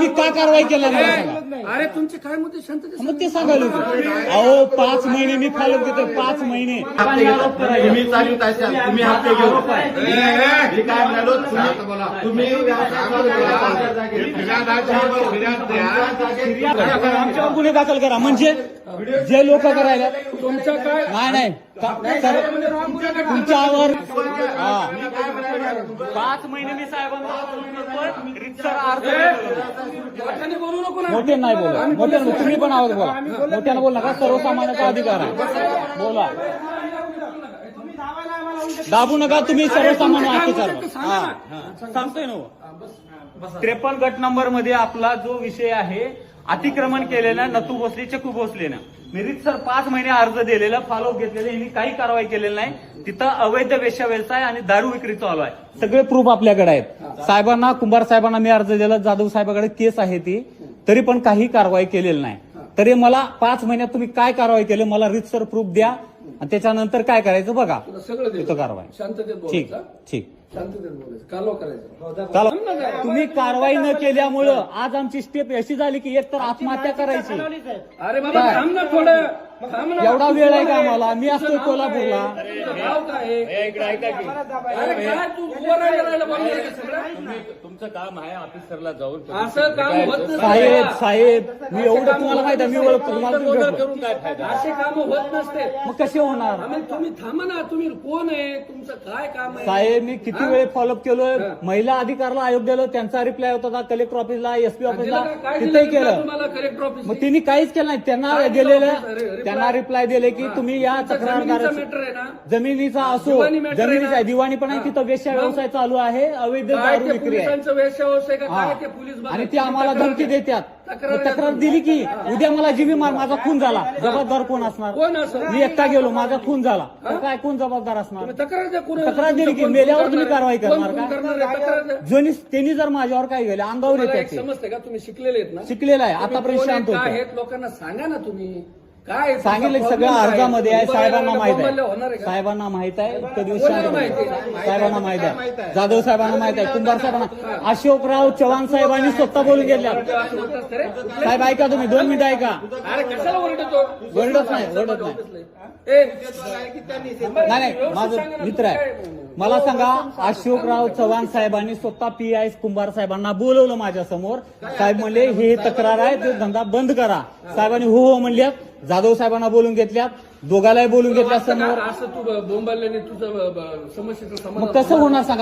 तुम्ही का कारवाई केला नाही मला सांगा. अरे तुमचे काय मुद्दे शांततेत मग ते सांगायला अहो 5 महिने मी फॉलो देतो 5 महिने आरोप करायचे. तुम्ही चालू असाल तुम्ही हप्ते घेऊन मी काय म्हणालो तुम्ही आमच्यावर गुन्हे दाखल करा म्हणजे जे लोक करायला तुमचं काय नाही तुमच्यावर 5 महिने मी साहेबांना रितसर अर्ज मोठ्याने बोलू नको ना. मोठे नाही बोला मोठ्यानं तुम्ही पण आवाज बोला मोठ्यानं बोल नका सर्वसामान्याचा अधिकार आहे बोला दाबू नका तुम्ही सर्वसामान्य अत्याचार सांगतोय ना 53 गट नंबर मध्ये आपला जो विषय आहे अतिक्रमण केलेलं नतू भोसले चकू भोसलेनं मी रितसर 5 महिने अर्ज दिलेला फॉलो घेतलेले यांनी काही कारवाई केलेली नाही तिथं अवैध वेश्या व्यवसाय आणि दारू विक्री चालू आहे सगळे प्रूफ आपल्याकडे आहेत साहेबांना कुंभार साहेबांना मी अर्ज दिला जाधव साहेबांकडे केस आहे ती तरी पण काही कारवाई केलेली नाही तरी मला 5 महिन्यात तुम्ही काय कारवाई केली मला रितसर प्रूफ द्या आणि त्याच्यानंतर काय करायचं बघा सगळं दे. तिथं कारवाई शांततेत ठीक बोलायचं. ठीक शांततेत बोलायचं कालवा करायचं. चला तुम्ही कारवाई न केल्यामुळं आज आमची स्टेप अशी झाली की एक तर आत्महत्या करायची अरे बाबा थांब ना थोडं थांब ना. एवढा वेळ आहे का आम्हाला मी असतोय कोल्हापूरला तुझं नाव काय आहे? अरे काय तू उभं राहायला बोलणार का सगळं? तुमचं काम आहे ऑफिसरला जाऊन असं काम होत नसतं. साहेब मी एवढं तुम्हाला माहिती आहे मी ओळखतो तुम्हाला तुम्ही भेटलो. करून काय फायदा असे काम होत नसते. मग कसे होणार आम्ही तुम्ही थांबा ना तुम्ही कोण आहे तुमचं काय काम आहे साहेब मी किती वेळ फॉलोअप केलोय महिला अधिकारला आयोग दिलं त्यांचा रिप्लाय होता कलेक्टर ऑफिसला एसपी ऑफिसला काय तिथेही दिलं केलं तुम्हाला कलेक्टर ऑफिस मग त्यांनी काहीच केलं नाही त्यांना दिलेलं त्यांना रिप्लाय दिले की तुम्ही या तक्रारदार मॅटर आहे ना जमिनीचा असो दिवाणी matter आहे जमिनीचा ना? दिवाणी पण आहे तिथं वेश्या व्यवसाय चालू आहे अवैध काय दारू ते विक्री आहे पोलिसांचं व्यवसाय का हा. काय ते पोलीस बघा. आणि ते आम्हाला धमकी देतात मग तक्रार दिली की उद्या मला जीवी मार माझा खून झाला जबाबदार कोण असणार कोण असं मी एकटा गेलो माझा खून झाला तर काय कोण जबाबदार असणार तक्रार द्या कोणाला. तक्रार दिली की कोण मेल्यावर तुम्ही करणार आहे? कारवाई करणार कोण का करणार आहे? तक्रार द्या. त्यांनी जर माझ्यावर काय गेलं अंगावर तुम्हाला एक येतात ते. समजते का तुम्ही शिकलेले आहेत ना शिकलेला आहे तुम्ही आतापर्यंत कोण आहेत, शांत काय होतो आहेत लोकांना सांगा ना तुम्ही काय सांगितलं तुमचा सगळं problem काय? अर्जामध्ये आहे उभं साहेबांना राहिलं माहित बोंबललं आहे होणार आहे का? साहेबांना माहित आहे इतक्या दिवस कोणाला शांत माहिती होतो. आहे? साहेबांना माहित आहे जाधव साहेबांना माहित आहे कुंभार साहेबांना अशोकराव चव्हाण साहेबांनी स्वतः बोलून घेतल्या असं होत असतं रे. साहेब ऐका तुम्ही 2 मिनिटं ऐका अरे कशाला ओरडतो ओरडत नाही ए, नाही नाही माझं मित्र आहे मला सांगा अशोकराव चव्हाण साहेबांनी स्वतः PI कुंभार साहेबांना बोलवलं माझ्या समोर साहेब म्हणले हे तक्रार आहे ते धंदा बंद करा साहेबांनी हो म्हणल्यात जाधव साहेबांना बोलून घेतल्यात दोघालाही बोलून घेतल्या समोर असं तू बोंबाल्याने तुझं समस्येचं मग समाधान कसं होणार सांगा